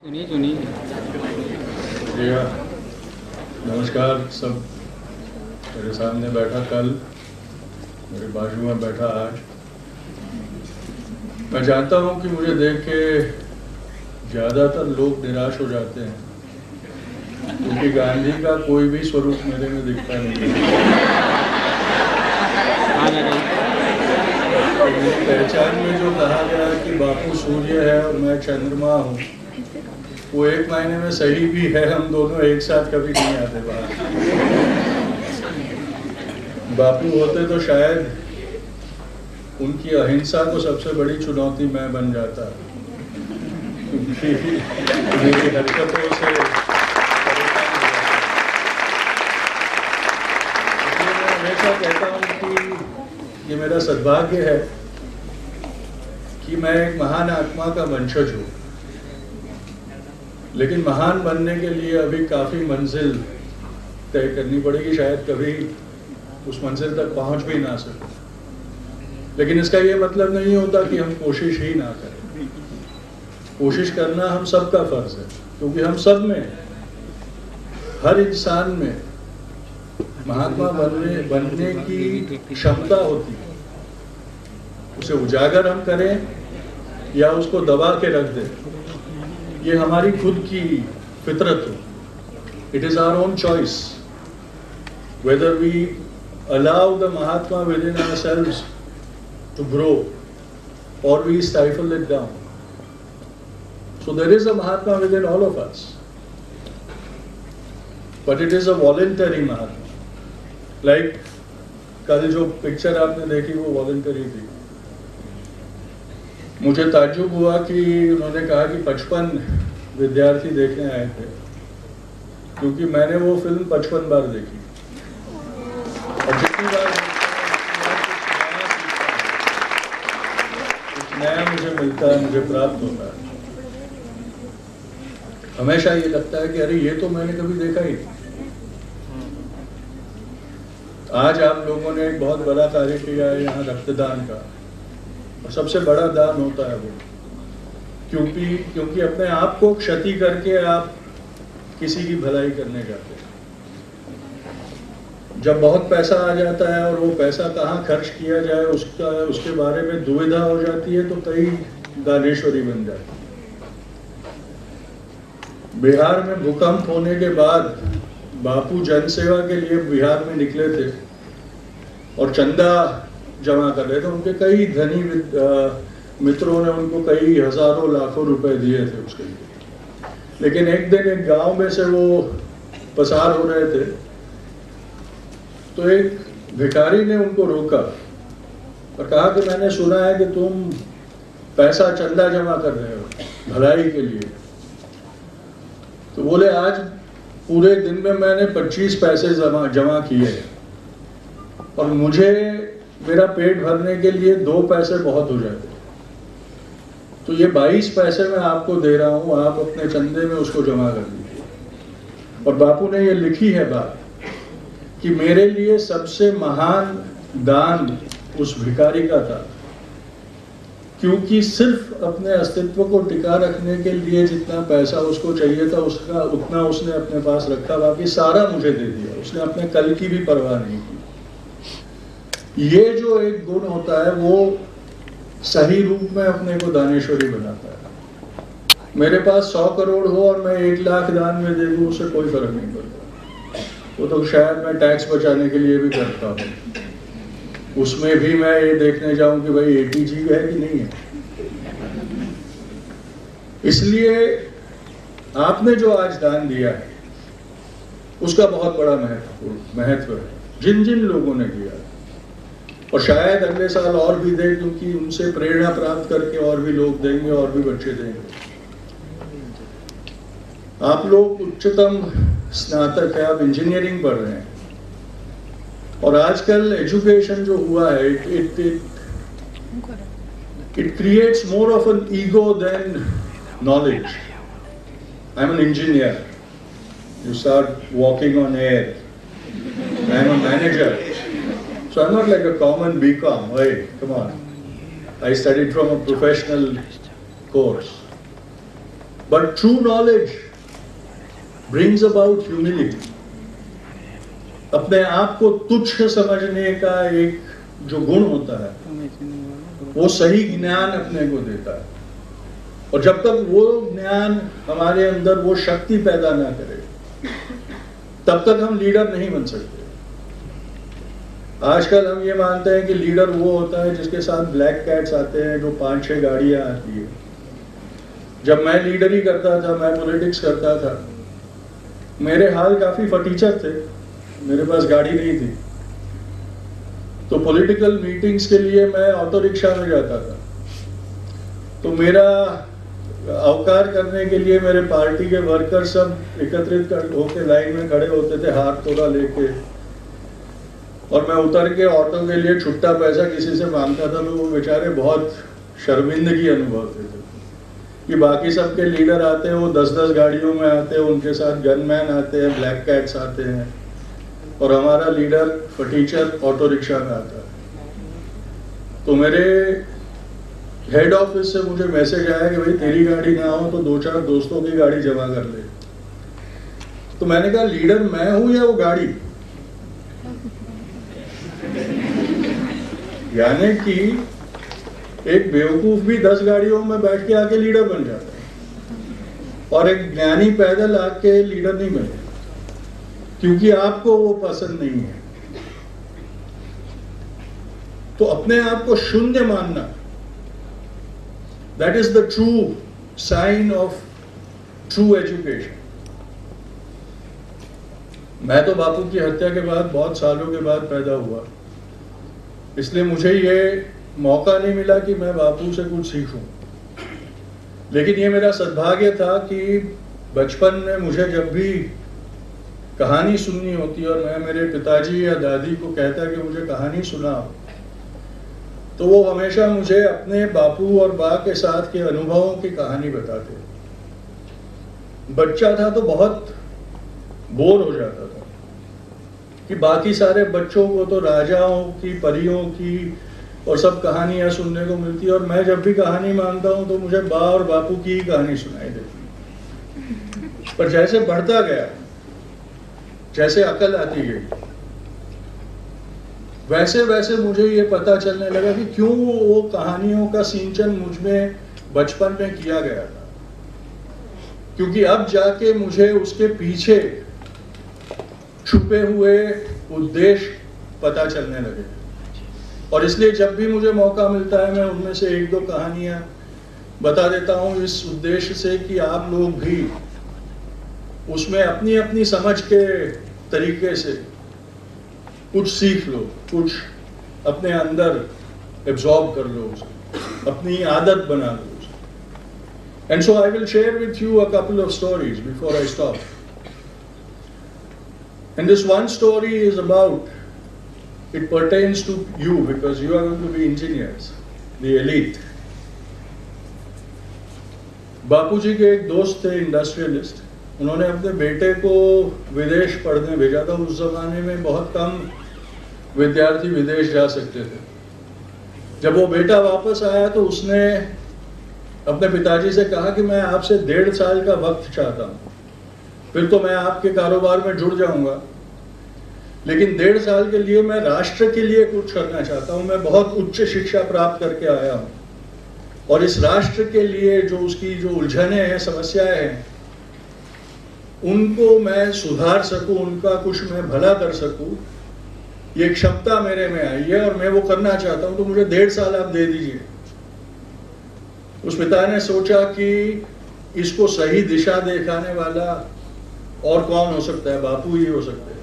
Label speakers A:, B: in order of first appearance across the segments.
A: सुनिए सुनिए।
B: जी हाँ, नमस्कार सब। मेरे सामने बैठा कल, मेरे बाजू में बैठा आज। मैं जानता हूँ कि मुझे देख के ज़्यादातर लोग निराश हो जाते हैं, क्योंकि गांधी का कोई भी स्वरूप मेरे में दिखता नहीं है। तो मेरी पहचान में जो कहा गया कि बापू सूर्य है और मैं चंद्रमा हूँ, वो एक महीने में सही भी है। हम दोनों एक साथ कभी नहीं आते बाहर। बापू होते तो शायद उनकी अहिंसा को सबसे बड़ी चुनौती मैं बन जाता, क्योंकि मेरी हरकतों से मैं हमेशा कहता हूँ कि ये मेरा सद्भाग्य है कि मैं एक महान आत्मा का वंशज हूँ, लेकिन महान बनने के लिए अभी काफ़ी मंजिल तय करनी पड़ेगी। शायद कभी उस मंजिल तक पहुंच भी ना सके, लेकिन इसका ये मतलब नहीं होता कि हम कोशिश ही ना करें। कोशिश करना हम सबका फर्ज है, क्योंकि हम सब में, हर इंसान में महात्मा बनने की क्षमता होती है। उसे उजागर हम करें या उसको दबा के रख दें, ये हमारी खुद की फितरत हो। It is our own choice whether we allow the Mahatma within ourselves to grow or we stifle it down. So there is a Mahatma within all of us, but it is a voluntary Mahatma. Like कल जो picture आपने देखी वो voluntary थी। मुझे ताज्जुब हुआ कि उन्होंने कहा कि 55 विद्यार्थी देखने आए थे, क्योंकि मैंने वो फिल्म 55 बार देखी और जितनी बार कुछ नया मुझे मिलता है, मुझे प्राप्त होता है। हमेशा ये लगता है कि अरे ये तो मैंने कभी देखा ही नहीं। आज आप लोगों ने एक बहुत बड़ा कार्य किया है यहाँ रक्तदान का, और सबसे बड़ा दान होता है वो, क्योंकि अपने आप को क्षति करके आप किसी की भलाई करने जाते हैं। जब बहुत पैसा आ जाता है और वो पैसा कहाँ खर्च किया जाए उसके बारे में दुविधा हो जाती है, तो कई दानेश्वरी बन जाती है। बिहार में भूकंप होने के बाद बापू जनसेवा के लिए बिहार में निकले थे और चंदा जमा कर रहे थे। उनके कई धनी मित्रों ने उनको कई हजारों लाखों रुपए दिए थे उसके लिए। लेकिन एक दिन एक गांव में से वो पसार हो रहे थे, तो एक भिखारी ने उनको रोका और कहा कि मैंने सुना है कि तुम पैसा चंदा जमा कर रहे हो भलाई के लिए। तो बोले आज पूरे दिन में मैंने 25 पैसे जमा किए और मुझे मेरा पेट भरने के लिए 2 पैसे बहुत हो जाते, तो ये 22 पैसे मैं आपको दे रहा हूं, आप अपने चंदे में उसको जमा कर दीजिए। और बापू ने ये लिखी है बात कि मेरे लिए सबसे महान दान उस भिखारी का था, क्योंकि सिर्फ अपने अस्तित्व को टिका रखने के लिए जितना पैसा उसको चाहिए था उतना उसने अपने पास रखा, बाकी सारा मुझे दे दिया। उसने अपने कल की भी परवाह नहीं की। ये जो एक गुण होता है वो सही रूप में अपने को दानेश्वरी बनाता है। मेरे पास 100 करोड़ हो और मैं 1 लाख दान में दे दूं, उससे कोई फर्क नहीं पड़ता। वो तो शायद मैं टैक्स बचाने के लिए भी करता हूँ। उसमें भी मैं ये देखने जाऊं कि भाई ATG है कि नहीं है। इसलिए आपने जो आज दान दिया है उसका बहुत बड़ा महत्व है, जिन जिन लोगों ने दिया, और शायद अगले साल और भी दें, क्योंकि उनसे प्रेरणा प्राप्त करके और भी लोग देंगे और भी बच्चे देंगे। आप लोग उच्चतम स्नातक है, आप इंजीनियरिंग पढ़ रहे हैं, और आजकल एजुकेशन जो हुआ है it creates more of an ego than knowledge. I am an engineer, you start walking on air, I am a manager. So I'm not like a common BCom. Hey, come on. I studied from a professional course. But true knowledge brings about humility. अपने आप को तुच्छ समझने का एक जो गुण होता है वो सही ज्ञान अपने को देता है, और जब तक वो ज्ञान हमारे अंदर वो शक्ति पैदा ना करे तब तक हम लीडर नहीं बन सकते। आजकल हम ये मानते हैं कि लीडर वो होता है जिसके साथ ब्लैक कैट्स आते हैं, जो 5-6 गाड़ियां आती है। जब मैं लीडरी करता था, मैं पॉलिटिक्स करता था, मेरे हाल काफी फटीचर थे, मेरे पास गाड़ी नहीं थी, तो पॉलिटिकल मीटिंग्स के लिए मैं ऑटो रिक्शा में जाता था। तो मेरा अवकार करने के लिए मेरे पार्टी के वर्कर सब एकत्रित होकर लाइन में खड़े होते थे, हाथ तोड़ा लेके, और मैं उतर के ऑटो के लिए छुट्टा पैसा किसी से मांगता था, तो वो बेचारे बहुत शर्मिंदगी अनुभव थे कि बाकी सबके लीडर आते हैं, वो 10-10 गाड़ियों में आते हैं, उनके साथ गनमैन आते हैं, ब्लैक कैट्स आते हैं, और हमारा लीडर फटीचर ऑटो रिक्शा में आता है। तो मेरे हेड ऑफिस से मुझे मैसेज आया कि भाई तेरी गाड़ी ना हो तो 2-4 दोस्तों की गाड़ी जमा कर ले। तो मैंने कहा लीडर मैं हूं या वो गाड़ी? यानी कि एक बेवकूफ भी 10 गाड़ियों में बैठ के आके लीडर बन जाता है, और एक ज्ञानी पैदल आके लीडर नहीं बने, क्योंकि आपको वो पसंद नहीं है। तो अपने आप को शून्य मानना, that is the true sign of true education. मैं तो बापू की हत्या के बाद बहुत सालों के बाद पैदा हुआ, इसलिए मुझे ये मौका नहीं मिला कि मैं बापू से कुछ सीखूं। लेकिन ये मेरा सद्भाग्य था कि बचपन में मुझे जब भी कहानी सुननी होती और मैं मेरे पिताजी या दादी को कहता कि मुझे कहानी सुनाओ, तो वो हमेशा मुझे अपने बापू और बा के साथ के अनुभवों की कहानी बताते। बच्चा था तो बहुत बोर हो जाता था कि बाकी सारे बच्चों को तो राजाओं की, परियों की और सब कहानियां सुनने को मिलती है, और मैं जब भी कहानी मांगता हूं तो मुझे बा और बापू की ही कहानी सुनाई देती। पर जैसे बढ़ता गया, जैसे अकल आती गई, वैसे वैसे मुझे ये पता चलने लगा कि क्यों वो कहानियों का सिंचन मुझ में बचपन में किया गया था। क्योंकि अब जाके मुझे उसके पीछे छुपे हुए उद्देश्य पता चलने लगे, और इसलिए जब भी मुझे मौका मिलता है मैं उनमें से 1-2 कहानियां बता देता हूं, इस उद्देश्य से कि आप लोग भी उसमें अपनी अपनी समझ के तरीके से कुछ सीख लो, कुछ अपने अंदर एब्जॉर्ब कर लो, उसे अपनी आदत बना लो उसे। And so I will share with you a couple of stories before I stop. And this one story is about, it pertains to you because you are going to be engineers, the elite. बापूजी के एक दोस्त थे industrialist, उन्होंने अपने बेटे को विदेश पढ़ने भेजा था। उस जमाने में बहुत कम विद्यार्थी विदेश जा सकते थे। जब वो बेटा वापस आया तो उसने अपने पिताजी से कहा कि मैं आपसे 1.5 साल का वक्त चाहता हूँ, फिर तो मैं आपके कारोबार में जुड़ जाऊंगा, लेकिन 1.5 साल के लिए मैं राष्ट्र के लिए कुछ करना चाहता हूं। मैं बहुत उच्च शिक्षा प्राप्त करके आया हूं, और इस राष्ट्र के लिए जो उसकी जो उलझने हैं, समस्याएं हैं, उनको मैं सुधार सकूं, उनका कुछ मैं भला कर सकूं, ये क्षमता मेरे में आई है और मैं वो करना चाहता हूं, तो मुझे 1.5 साल आप दे दीजिए। उस पिता ने सोचा कि इसको सही दिशा दिखाने वाला और कौन हो सकता है, बापू ही हो सकते हैं।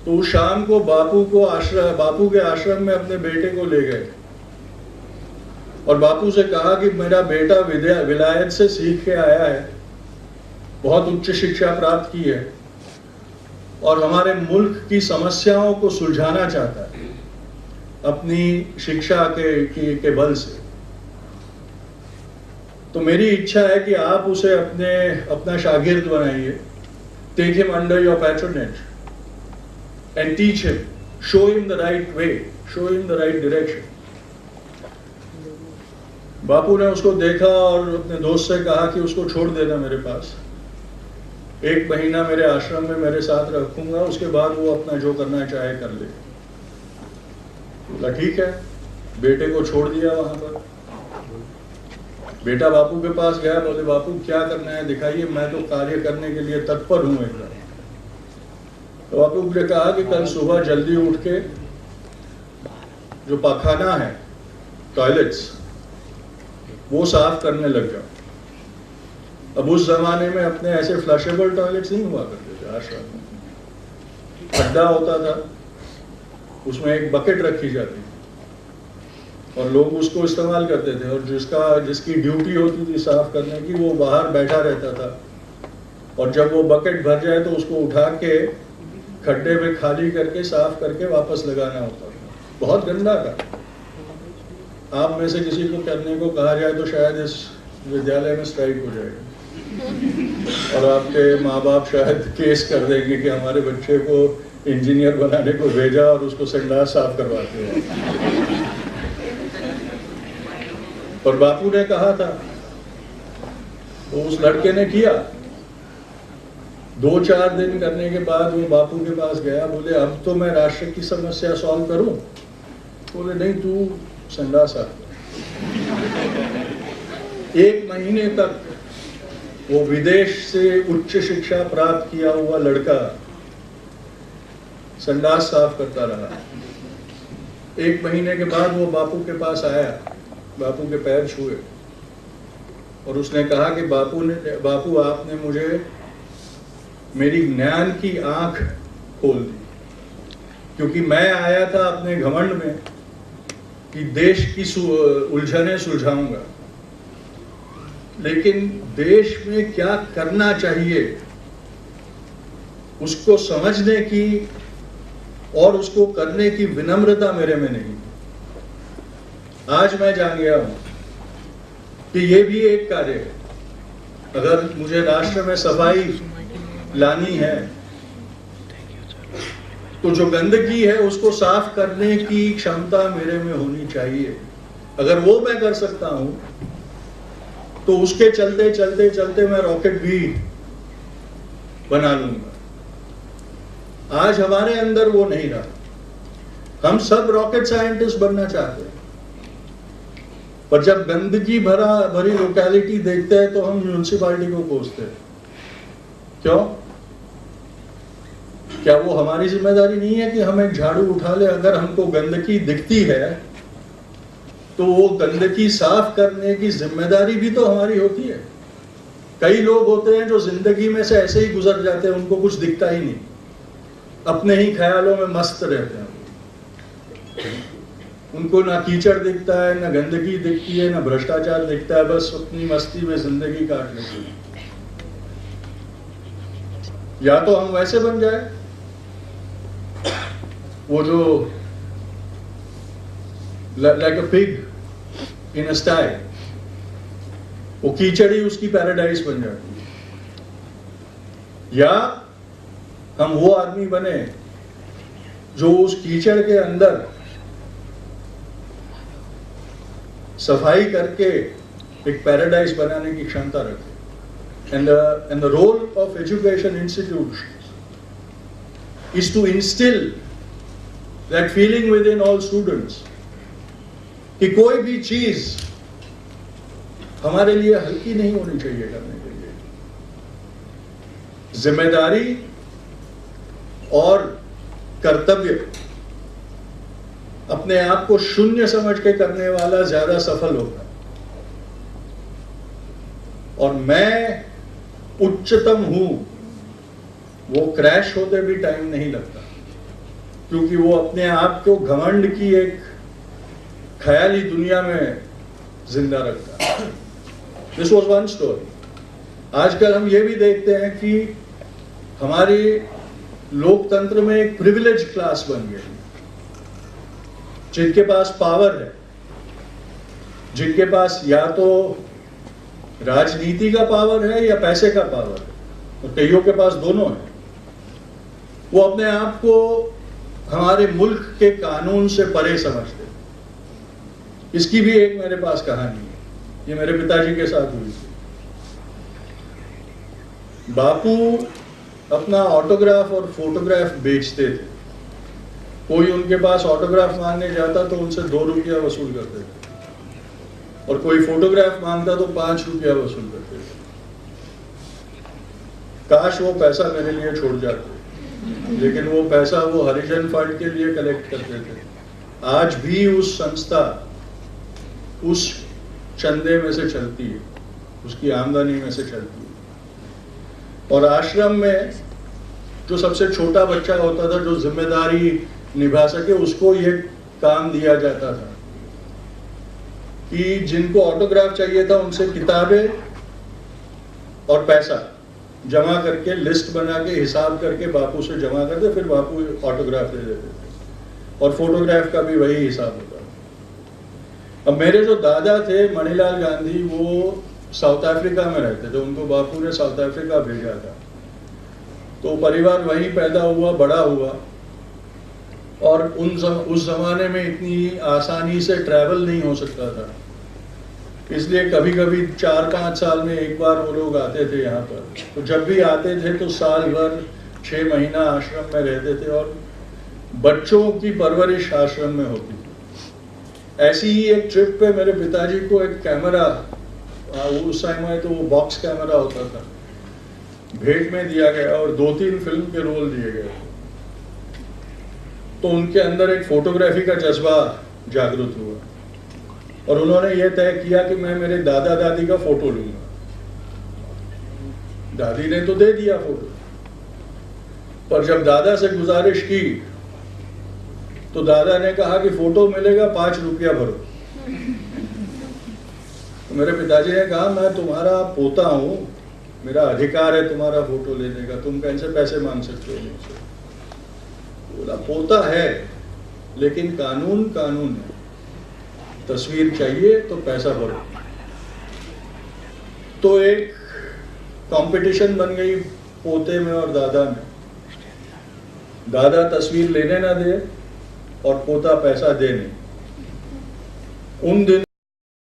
B: तो उस शाम को बापू के आश्रम में अपने बेटे को ले गए और बापू से कहा कि मेरा बेटा विलायत से सीख के आया है, बहुत उच्च शिक्षा प्राप्त की है और हमारे मुल्क की समस्याओं को सुलझाना चाहता है अपनी शिक्षा के बल से। तो मेरी इच्छा है कि आप उसे अपना शागिर्द बनाइए, take him under your patronage and teach him, show him the right way, show him the right direction. Bapu ने उसको देखा और अपने दोस्त से कहा कि उसको छोड़ देना मेरे पास, 1 महीना मेरे आश्रम में मेरे साथ रखूंगा, उसके बाद वो अपना जो करना चाहे कर ले। बोला ठीक है, बेटे को छोड़ दिया वहां पर। बेटा बापू के पास गया, बोले बापू क्या करना है दिखाइए, मैं तो कार्य करने के लिए तत्पर हूं एकदम। तो बापू ने कहा कि कल सुबह जल्दी उठ के जो पाखाना है, टॉयलेट्स, वो साफ करने लग जाओ। अब उस जमाने में अपने ऐसे फ्लशेबल टॉयलेट्स नहीं हुआ करते थे आश्रम में, खड्डा होता था, उसमें एक बकेट रखी जाती थी और लोग उसको इस्तेमाल करते थे, और जिसकी ड्यूटी होती थी साफ करने की, वो बाहर बैठा रहता था, और जब वो बकेट भर जाए तो उसको उठा के खड्डे में खाली करके साफ करके वापस लगाना होता था। बहुत गंदा था। आप में से किसी को करने को कहा जाए तो शायद इस विद्यालय में स्ट्राइक हो जाएगा और आपके माँ बाप शायद केस कर देंगे कि हमारे बच्चे को इंजीनियर बनाने को भेजा और उसको संडास साफ करवाते हैं। और बापू ने कहा था, तो उस लड़के ने किया। 2-4 दिन करने के बाद वो बापू के पास गया, बोले अब तो मैं राष्ट्र की समस्या सॉल्व करूं। बोले नहीं, तू संडास साफ कर। 1 महीने तक वो विदेश से उच्च शिक्षा प्राप्त किया हुआ लड़का संडास साफ करता रहा। 1 महीने के बाद वो बापू के पास आया, बापू के पैर छुए और उसने कहा कि बापू आपने मुझे मेरी ज्ञान की आंख खोल दी, क्योंकि मैं आया था अपने घमंड में कि देश की उलझनें सुलझाऊंगा, लेकिन देश में क्या करना चाहिए उसको समझने की और उसको करने की विनम्रता मेरे में नहीं। आज मैं जान गया हूं कि ये भी एक कार्य है। अगर मुझे राष्ट्र में सफाई लानी है तो जो गंदगी है उसको साफ करने की क्षमता मेरे में होनी चाहिए। अगर वो मैं कर सकता हूं तो उसके चलते चलते चलते मैं रॉकेट भी बना लूंगा। आज हमारे अंदर वो नहीं रहा। हम सब रॉकेट साइंटिस्ट बनना चाहते हैं, पर जब गंदगी भरी लोकेलिटी देखते हैं तो हम म्यूनिसिपालिटी को कोसते हैं। क्यों? क्या वो हमारी जिम्मेदारी नहीं है कि हम एक झाड़ू उठा ले? अगर हमको गंदगी दिखती है तो वो गंदगी साफ करने की जिम्मेदारी भी तो हमारी होती है। कई लोग होते हैं जो जिंदगी में से ऐसे ही गुजर जाते हैं, उनको कुछ दिखता ही नहीं, अपने ही ख्यालों में मस्त रहते हैं। उनको ना कीचड़ दिखता है, ना गंदगी दिखती है, ना भ्रष्टाचार दिखता है, बस अपनी मस्ती में जिंदगी काट लेते हैं। या तो हम वैसे बन जाए, वो जो लाइक अ पिग इन अ स्टाई, वो कीचड़ ही उसकी पैराडाइज बन जाती है, या हम वो आदमी बने जो उस कीचड़ के अंदर सफाई करके एक पैराडाइज बनाने की क्षमता रखे। And the role of education institutions is to instill that feeling within all students कि कोई भी चीज हमारे लिए हल्की नहीं होनी चाहिए करने के लिए। जिम्मेदारी और कर्तव्य अपने आप को शून्य समझ के करने वाला ज्यादा सफल होता है। और मैं उच्चतम हूं, वो क्रैश होते भी टाइम नहीं लगता, क्योंकि वो अपने आप को घमंड की एक ख्याली दुनिया में जिंदा रखता है। This was one story. आजकल हम ये भी देखते हैं कि हमारे लोकतंत्र में एक प्रिविलेज क्लास बन गई, जिनके पास पावर है, जिनके पास या तो राजनीति का पावर है या पैसे का पावर है, और कईयों के पास दोनों है। वो अपने आप को हमारे मुल्क के कानून से परे समझते। इसकी भी एक मेरे पास कहानी है। ये मेरे पिताजी के साथ हुई थी। बापू अपना ऑटोग्राफ और फोटोग्राफ बेचते थे। कोई उनके पास ऑटोग्राफ मांगने जाता तो उनसे 2 रुपया वसूल करते थे, और कोई फोटोग्राफ मांगता तो 5 रुपया वसूल करते थे। काश वो पैसा मेरे लिए छोड़ जाते, लेकिन वो पैसा वो हरिजन फंड के लिए कलेक्ट करते थे। आज भी उस संस्था उस चंदे में से चलती है, उसकी आमदनी में से चलती है। और आश्रम में जो सबसे छोटा बच्चा होता था, जो जिम्मेदारी निभा सके, उसको ये काम दिया जाता था कि जिनको ऑटोग्राफ चाहिए था उनसे किताबें और पैसा जमा करके, लिस्ट बना के, हिसाब करके बापू से जमा करते, फिर बापू ऑटोग्राफ दे देते थे। और फोटोग्राफ का भी वही हिसाब होता था। अब मेरे जो दादा थे मणिलाल गांधी, वो साउथ अफ्रीका में रहते थे। उनको बापू ने साउथ अफ्रीका भेजा था, तो परिवार वहीं पैदा हुआ, बड़ा हुआ। और उस जमाने में इतनी आसानी से ट्रैवल नहीं हो सकता था, इसलिए कभी कभी 4-5 साल में एक बार वो लोग आते थे यहाँ पर। तो जब भी आते थे तो साल भर 6 महीना आश्रम में रहते थे, और बच्चों की परवरिश आश्रम में होती थी। ऐसी ही एक ट्रिप पे मेरे पिताजी को एक कैमरा, उस टाइम में तो वो बॉक्स कैमरा होता था, भेंट में दिया गया, और 2-3 फिल्म के रोल दिए गए। तो उनके अंदर एक फोटोग्राफी का जज्बा जागृत हुआ, और उन्होंने ये तय किया कि मैं मेरे दादा दादी का फोटो लूंगा। दादी ने तो दे दिया फोटो, पर जब दादा से गुजारिश की तो दादा ने कहा कि फोटो मिलेगा 5 रुपया भरो। तो मेरे पिताजी ने कहा, मैं तुम्हारा पोता हूं, मेरा अधिकार है तुम्हारा फोटो लेने का, तुम कैसे पैसे मांग सकते हो मुझसे। बोला, पोता है, लेकिन कानून कानून है, तस्वीर चाहिए तो पैसा भरो। तो एक कंपटीशन बन गई पोते में और दादा में। दादा तस्वीर लेने ना दे और पोता पैसा दे नहीं। उन दिन